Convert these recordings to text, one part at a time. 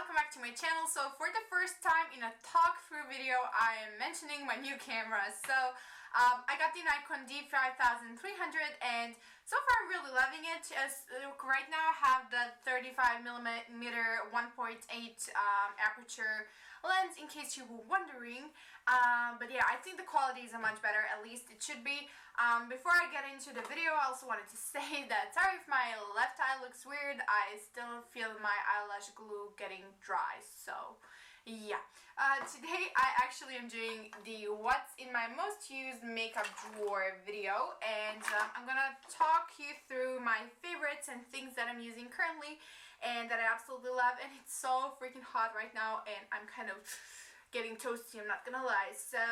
welcome back to my channel. So for the first time in a talk through video, I am mentioning my new camera. So I got the Nikon D5300 and so far I'm really loving it. Right now I have the 35mm 1.8 aperture lens, in case you were wondering. But yeah, I think the quality is much better, at least it should be. Before I get into the video, I also wanted to say that sorry if my left eye looks weird. I still feel my eyelash glue getting dry, so yeah. Today I actually am doing the what's in my most used makeup drawer video, and I'm gonna talk you through my favorites and things that I'm using currently and that I absolutely love. And it's so freaking hot right now and I'm kind of getting toasty, I'm not gonna lie. So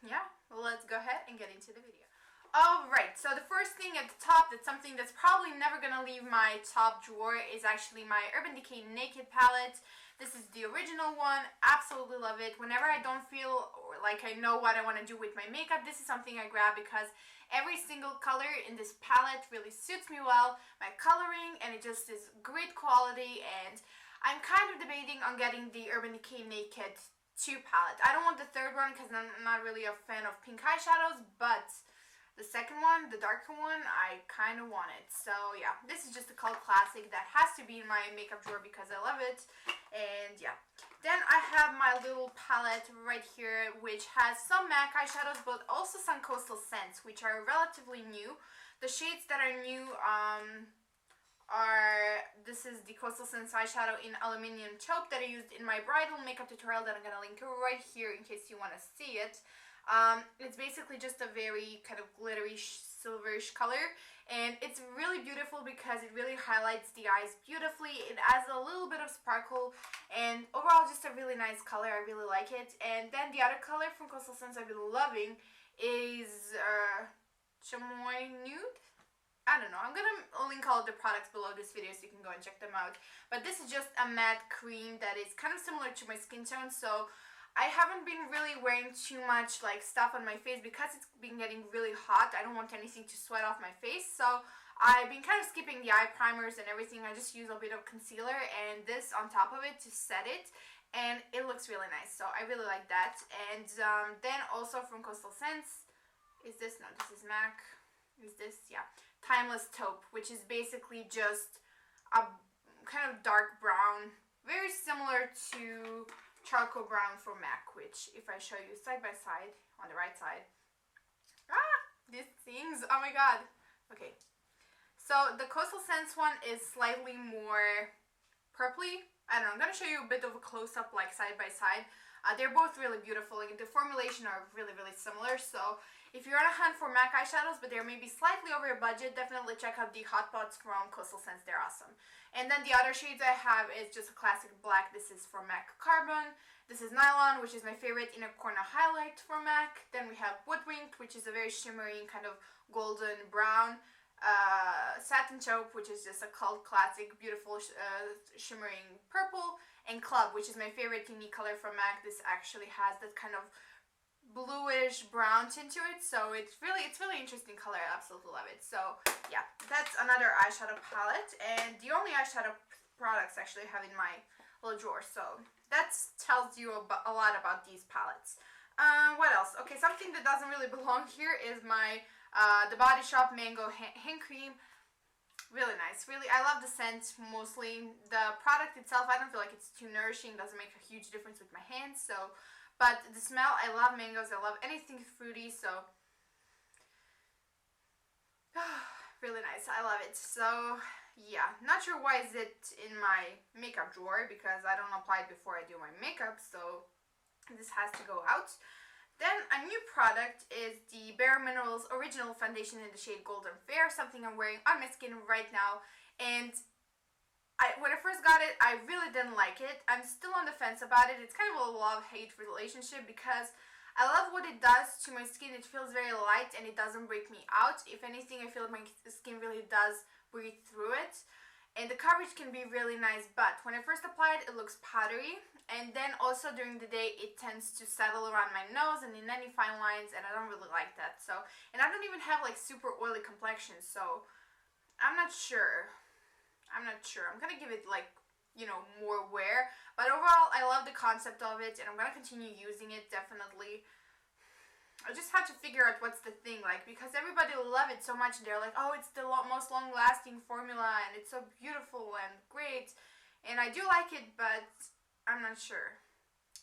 yeah, let's go ahead and get into the video. Alright, so the first thing at the top, that's something that's probably never gonna leave my top drawer, is actually my Urban Decay Naked palette. This is the original one. Absolutely love it. Whenever I don't feel like I know what I want to do with my makeup, this is something I grab because every single color in this palette really suits me well, my coloring, and it just is great quality. And I'm kind of debating on getting the Urban Decay Naked 2 palette. I don't want the third one because I'm not really a fan of pink eyeshadows, but the second one, the darker one, I kind of want it. So yeah, this is just a cult classic that has to be in my makeup drawer because I love it. And yeah, then I have my little palette right here, which has some MAC eyeshadows but also some Coastal Scents, which are relatively new. The shades that are new this is the Coastal Scents eyeshadow in Aluminium Taupe that I used in my bridal makeup tutorial that I'm going to link right here in case you want to see it. It's basically just a very kind of glittery silverish color, and it's really beautiful because it really highlights the eyes beautifully. It adds a little bit of sparkle, and overall just a really nice color. I really like it. And then the other color from Coastal Scents I've been loving is Chamoi Nude. I don't know, I'm gonna link all of the products below this video so you can go and check them out. But this is just a matte cream that is kind of similar to my skin tone, so I haven't been really wearing too much like stuff on my face because it's been getting really hot. I don't want anything to sweat off my face, so I've been kind of skipping the eye primers and everything. I just use a bit of concealer and this on top of it to set it, and it looks really nice, so I really like that. And then also from Coastal Scents, is this? No, this is MAC. Is this? Yeah. Timeless Taupe, which is basically just a kind of dark brown, very similar to charcoal brown from MAC, which if I show you side by side on the right side, this things, oh my god. Okay, so the Coastal Scents one is slightly more purpley. I don't know, I'm gonna show you a bit of a close-up like side by side. They're both really beautiful, and the formulation are really similar. So if you're on a hunt for MAC eyeshadows but they're maybe slightly over your budget, definitely check out the Hot Pots from Coastal Scents. They're awesome. And then the other shades I have is just a classic black. This is from MAC Carbon. This is Nylon, which is my favorite inner corner highlight from MAC. Then we have Woodwinked, which is a very shimmery kind of golden brown. Satin Taupe, which is just a cult classic, beautiful shimmering purple, and Club, which is my favorite unique color from MAC. This actually has that kind of bluish brown tint to it, so it's really interesting color. I absolutely love it. So yeah, that's another eyeshadow palette, and the only eyeshadow products actually I have in my little drawer. So that tells you a lot about these palettes. What else? Okay, something that doesn't really belong here is my the Body Shop Mango Hand Cream. Really nice. Really, I love the scent mostly. The product itself, I don't feel like it's too nourishing. Doesn't make a huge difference with my hands. So, but the smell, I love mangoes. I love anything fruity. So, really nice. I love it. So, yeah. Not sure why is it in my makeup drawer because I don't apply it before I do my makeup. So, this has to go out. Then a new product is the Bare Minerals Original Foundation in the shade Golden Fair, something I'm wearing on my skin right now. And when I first got it, I really didn't like it. I'm still on the fence about it. It's kind of a love-hate relationship because I love what it does to my skin. It feels very light and it doesn't break me out. If anything, I feel like my skin really does breathe through it. And the coverage can be really nice, but when I first apply it, it looks powdery. And then also during the day, it tends to settle around my nose and in any fine lines, and I don't really like that. So, and I don't even have like super oily complexion, so I'm not sure. I'm gonna give it like you know, more wear. But overall, I love the concept of it, and I'm gonna continue using it, definitely. I just had to figure out what's the thing, like, because everybody love it so much. They're like, oh, it's the most long-lasting formula, and it's so beautiful and great. And I do like it, but I'm not sure.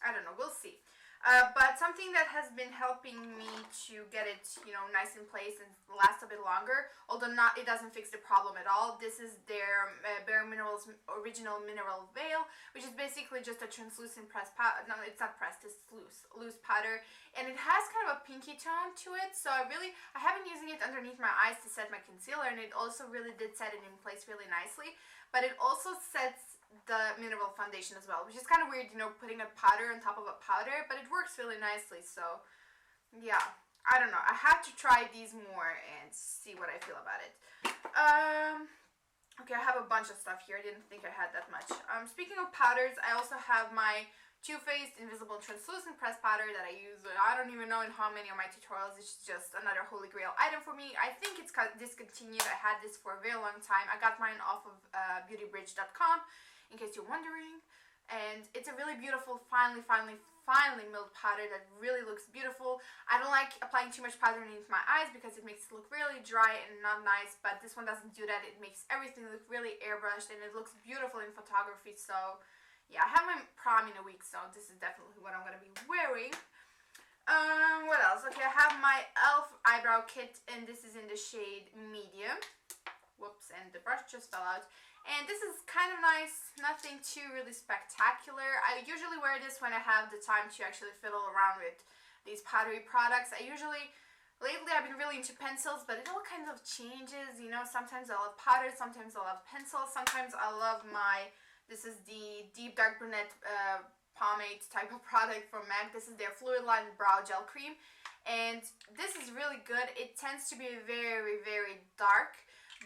I don't know. We'll see. But something that has been helping me to get it, you know, nice in place and last a bit longer, although it doesn't fix the problem at all. This is their Bare Minerals Original Mineral Veil, which is basically just a translucent pressed powder. No, it's not pressed, it's loose powder. And it has kind of a pinky tone to it, so I have been using it underneath my eyes to set my concealer, and it also really did set it in place really nicely. But it also sets the mineral foundation as well, which is kind of weird, you know, putting a powder on top of a powder, but it works really nicely. So yeah, I don't know, I have to try these more and see what I feel about it. Okay, I have a bunch of stuff here. I didn't think I had that much. Speaking of powders, I also have my Too Faced Invisible Translucent Pressed Powder that I use. I don't even know in how many of my tutorials. It's just another holy grail item for me. I think it's discontinued. I had this for a very long time. I got mine off of beautybridge.com, in case you're wondering. And it's a really beautiful, finely milled powder that really looks beautiful. I don't like applying too much powder underneath my eyes because it makes it look really dry and not nice, but this one doesn't do that. It makes everything look really airbrushed, and it looks beautiful in photography. So yeah, I have my prom in a week, so this is definitely what I'm going to be wearing. What else? Okay, I have my e.l.f. eyebrow kit, and this is in the shade medium. Whoops, and the brush just fell out. And this is kind of nice, nothing too really spectacular. I usually wear this when I have the time to actually fiddle around with these powdery products. Lately I've been really into pencils, but it all kinds of changes, you know. Sometimes I love powder, sometimes I love pencils, sometimes I love this is the Deep Dark Brunette pomade type of product from MAC. This is their Fluid Line Brow Gel Cream, and this is really good. It tends to be very, very dark,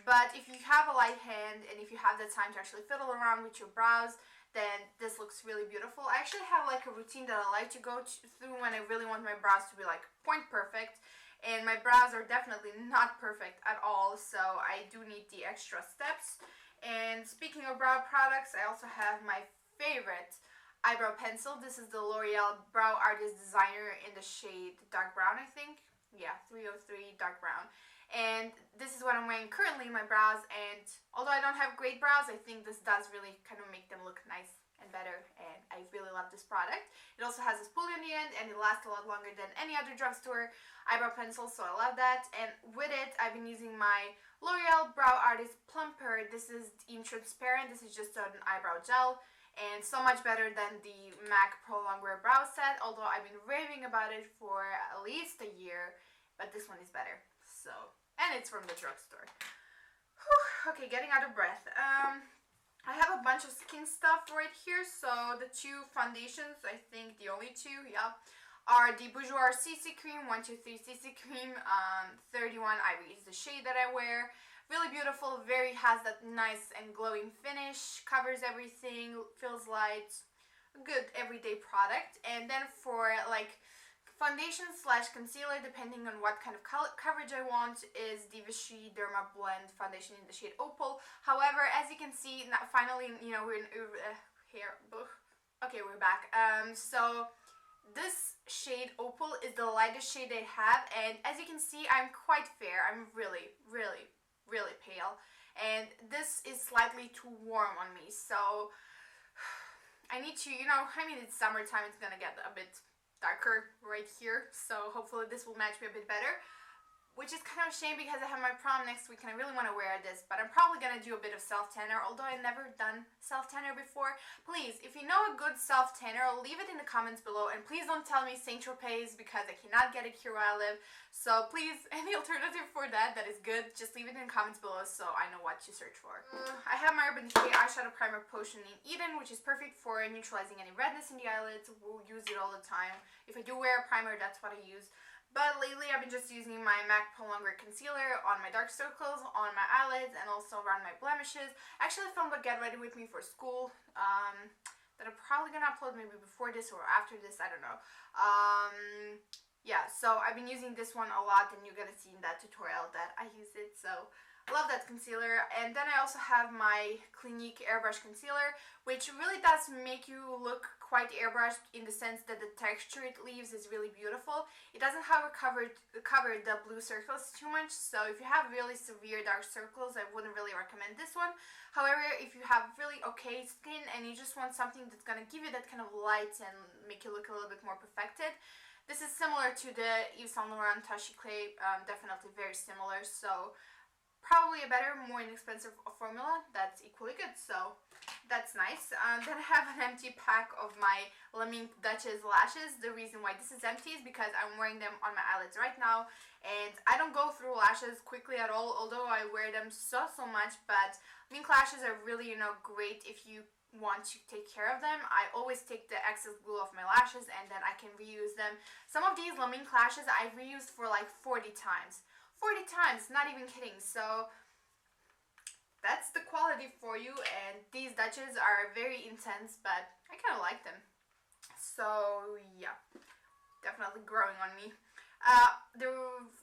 but if you have a light hand and if you have the time to actually fiddle around with your brows, then this looks really beautiful. I actually have like a routine that I like to go through when I really want my brows to be like point perfect, and my brows are definitely not perfect at all, so I do need the extra steps. And speaking of brow products, I also have my favorite eyebrow pencil. This is the L'Oreal Brow Artist Designer in the shade dark brown, I think. Yeah, 303 dark brown. And this is what I'm wearing currently in my brows, and although I don't have great brows, I think this does really kind of make them look nice and better, and I really love this product. It also has a spoolie on the end, and it lasts a lot longer than any other drugstore eyebrow pencil, so I love that. And with it, I've been using my L'Oreal Brow Artist Plumper. This is in transparent. This is just an eyebrow gel, and so much better than the MAC Pro Longwear Brow Set, although I've been raving about it for at least a year, but this one is better. So, and it's from the drugstore. Whew, okay, getting out of breath. I have a bunch of skin stuff right here. So the two foundations, I think the only two, yeah, are the Bourjois CC Cream, 123 CC Cream, 31 Ivory is the shade that I wear. Really beautiful, has that nice and glowing finish, covers everything, feels light, good everyday product. And then for like foundation slash concealer, depending on what kind of coverage I want, is the Vichy Dermablend foundation in the shade Opal. However, as you can see, finally, you know, we're here. Okay, we're back. So this shade Opal is the lightest shade I have, and as you can see, I'm quite fair. I'm really, really, really pale, and this is slightly too warm on me. So I need to, you know, I mean, it's summertime. It's gonna get a bit darker right here, so hopefully this will match me a bit better, which is kind of a shame because I have my prom next week and I really want to wear this, but I'm probably going to do a bit of self-tanner, although I've never done self-tanner before. Please, if you know a good self-tanner, leave it in the comments below, and please don't tell me Saint Tropez because I cannot get it here where I live. So please, any alternative for that is good, just leave it in the comments below so I know what to search for. I have my Urban Decay Eyeshadow Primer Potion in Eden, which is perfect for neutralizing any redness in the eyelids. We'll use it all the time. If I do wear a primer, that's what I use. But lately, I've been just using my MAC Pro Longwear Concealer on my dark circles, on my eyelids, and also around my blemishes. I actually filmed a Get Ready With Me for school that I'm probably going to upload maybe before this or after this, I don't know. Yeah, so I've been using this one a lot, and you're going to see in that tutorial that I use it. So Love that concealer. And then I also have my Clinique airbrush concealer, which really does make you look quite airbrushed in the sense that the texture it leaves is really beautiful. It doesn't, however, cover the blue circles too much, so if you have really severe dark circles, I wouldn't really recommend this one. However, if you have really okay skin and you just want something that's gonna give you that kind of light and make you look a little bit more perfected, this is similar to the Yves Saint Laurent Tache Clay, definitely very similar, so probably a better, more inexpensive formula that's equally good, so that's nice. Then I have an empty pack of my Mink Duchess lashes. The reason why this is empty is because I'm wearing them on my eyelids right now, and I don't go through lashes quickly at all, although I wear them so much. But Mink lashes are really, great if you want to take care of them. I always take the excess glue off my lashes and then I can reuse them. Some of these Mink lashes I've reused for like 40 times. 40 times, not even kidding. So that's the quality for you, and these Duchess are very intense, but I kind of like them. So yeah, definitely growing on me. The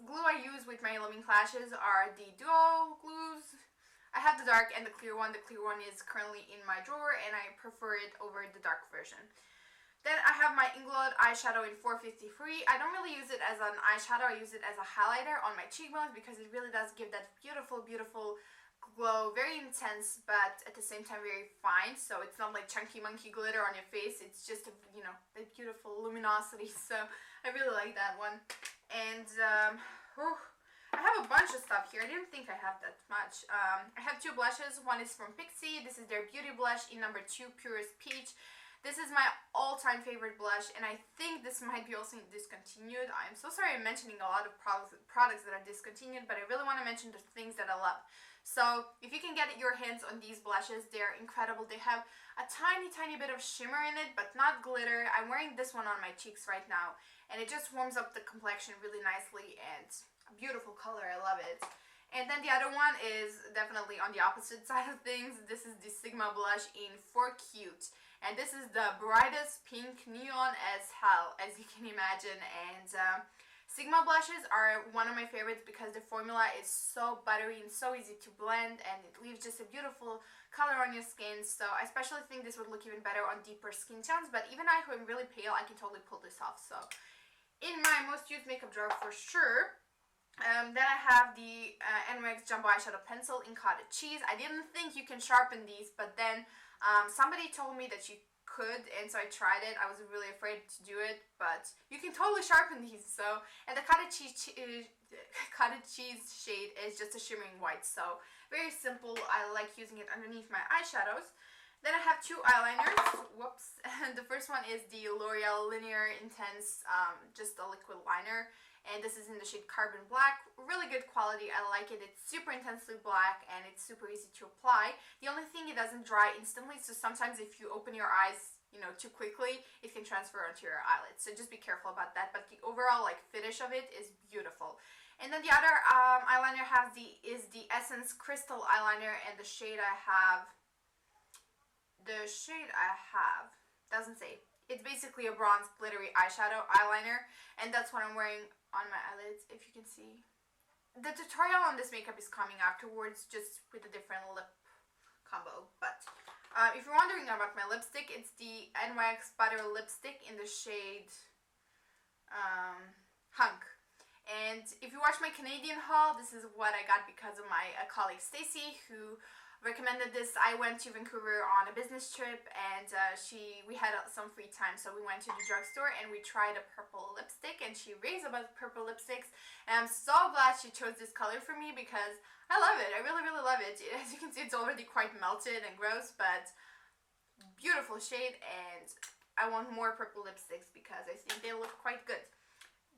glue I use with my Mink lashes are the duo glues. I have the dark and the clear one. The clear one is currently in my drawer, and I prefer it over the dark version. Then I have my Inglot eyeshadow in 453. I don't really use it as an eyeshadow, I use it as a highlighter on my cheekbones because it really does give that beautiful, beautiful glow. Very intense, but at the same time very fine. So it's not like chunky monkey glitter on your face. It's just, the beautiful luminosity. So I really like that one. And I have a bunch of stuff here. I didn't think I have that much. I have two blushes. One is from Pixi. This is their beauty blush in number 2, Purest Peach. This is my all-time favorite blush, and I think this might be also discontinued. I'm so sorry I'm mentioning a lot of products that are discontinued, but I really want to mention the things that I love. So if you can get your hands on these blushes, they're incredible. They have a tiny bit of shimmer in it, but not glitter. I'm wearing this one on my cheeks right now, and it just warms up the complexion really nicely, and a beautiful color. I love it. And then the other one is definitely on the opposite side of things. This is the Sigma blush in For Cute. And this is the brightest pink neon as hell, as you can imagine. And Sigma blushes are one of my favorites because the formula is so buttery and so easy to blend, and it leaves just a beautiful color on your skin. So I especially think this would look even better on deeper skin tones, but even I, who am really pale, I can totally pull this off. So in my most used makeup drawer for sure. Then I have the NYX Jumbo Eyeshadow Pencil in Cottage Cheese. I didn't think you can sharpen these, but then somebody told me that you could, and so I tried it. I was really afraid to do it, but you can totally sharpen these. So, and the cottage cheese shade is just a shimmering white, so very simple. I like using it underneath my eyeshadows. Then I have two eyeliners. Whoops. And the first one is the L'Oreal Linear Intense, just a liquid liner. And this is in the shade Carbon Black. Really good quality. I like it. It's super intensely black and it's super easy to apply. The only thing, it doesn't dry instantly, so sometimes if you open your eyes, too quickly, it can transfer onto your eyelids. So just be careful about that. But the overall finish of it is beautiful. And then the other eyeliner I have is the Essence Crystal Eyeliner, and the shade I have doesn't say. It's basically a bronze glittery eyeshadow eyeliner, and that's what I'm wearing on my eyelids, if you can see. The tutorial on this makeup is coming afterwards, just with a different lip combo. But if you're wondering about my lipstick, it's the NYX Butter Lipstick in the shade Hunk. And if you watch my Canadian haul, this is what I got because of my colleague Stacy, who recommended this. I went to Vancouver on a business trip, and we had some free time, so we went to the drugstore and we tried a purple lipstick, and she raves about purple lipsticks, and I'm so glad she chose this color for me because I love it. I really love it. As you can see, it's already quite melted and gross, but beautiful shade, and I want more purple lipsticks because I think they look quite good.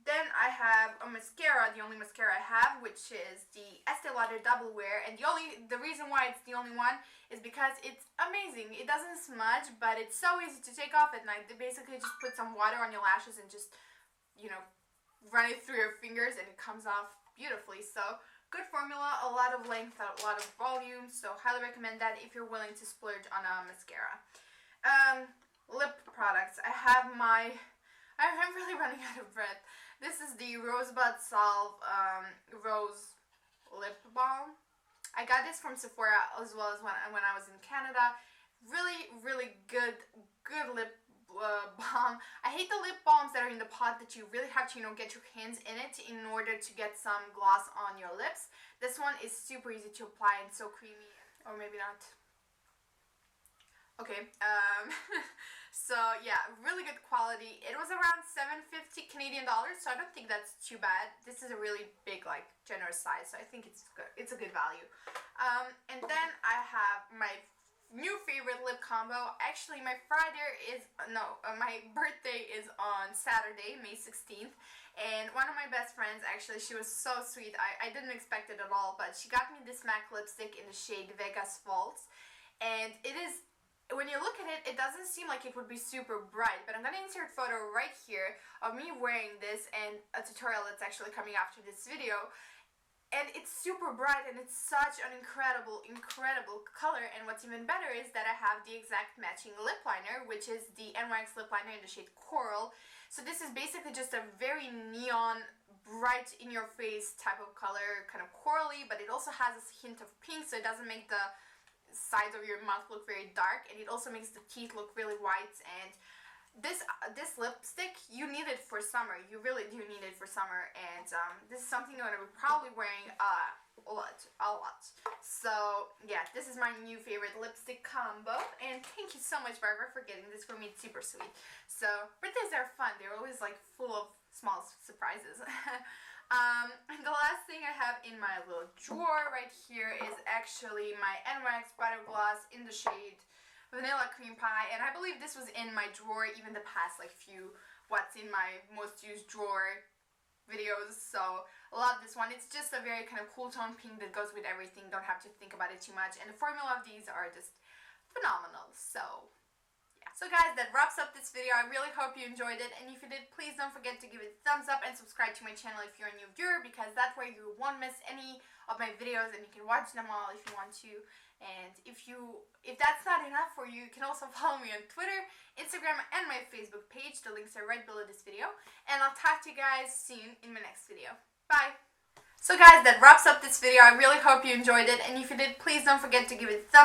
Then I have a mascara, the only mascara I have, which is the Estee Lauder Double Wear, and the reason why it's the only one is because it's amazing. It doesn't smudge, but it's so easy to take off at night. They basically just put some water on your lashes and just, run it through your fingers, and it comes off beautifully. So good formula, a lot of length, a lot of volume, so highly recommend that if you're willing to splurge on a mascara. Lip products. I'm really running out of breath. This is the Rosebud Salve Rose Lip Balm. I got this from Sephora as well as when I was in Canada. Really good lip balm. I hate the lip balms that are in the pot that you really have to, get your hands in it in order to get some gloss on your lips. This one is super easy to apply and so creamy. Or maybe not. Okay, so yeah, really good quality. It was around $7.50 Canadian dollars, so I don't think that's too bad. This is a really big, like, generous size, so I think it's good. It's a good value. And then I have my new favorite lip combo. Actually, my my birthday is on Saturday, May 16th, and one of my best friends, actually, she was so sweet. I didn't expect it at all, but she got me this MAC lipstick in the shade Vegas Falls, and it is, when you look at it, it doesn't seem like it would be super bright, but I'm going to insert a photo right here of me wearing this and a tutorial that's actually coming after this video. And it's super bright and it's such an incredible color, and what's even better is that I have the exact matching lip liner, which is the NYX lip liner in the shade Coral. So this is basically just a very neon, bright in your face type of color, kind of corally, but it also has this hint of pink, so it doesn't make the sides of your mouth look very dark, and it also makes the teeth look really white. And this lipstick, you need it for summer. You really do need it for summer, and this is something I'm going to be probably wearing a lot. So yeah, this is my new favorite lipstick combo, and thank you so much, Barbara, for getting this for me. It's super sweet. So birthdays are fun. They're always like full of small surprises. And the last thing I have in my little drawer right here is actually my NYX Butter Gloss in the shade Vanilla Cream Pie, and I believe this was in my drawer even the past like few what's in my most used drawer videos, so I love this one. It's just a very kind of cool tone pink that goes with everything. Don't have to think about it too much, and the formula of these are just phenomenal. So yeah. So guys, that wraps up this video. I really hope you enjoyed it, and if you did, please don't forget to give it a thumbs up and subscribe to my channel if you're a new viewer, because that way you won't miss any of my videos and you can watch them all if you want to. And if that's not enough for you, you can also follow me on Twitter, Instagram, and my Facebook page. The links are right below this video. And I'll talk to you guys soon in my next video. Bye! So guys, that wraps up this video. I really hope you enjoyed it. And if you did, please don't forget to give it a thumbs up.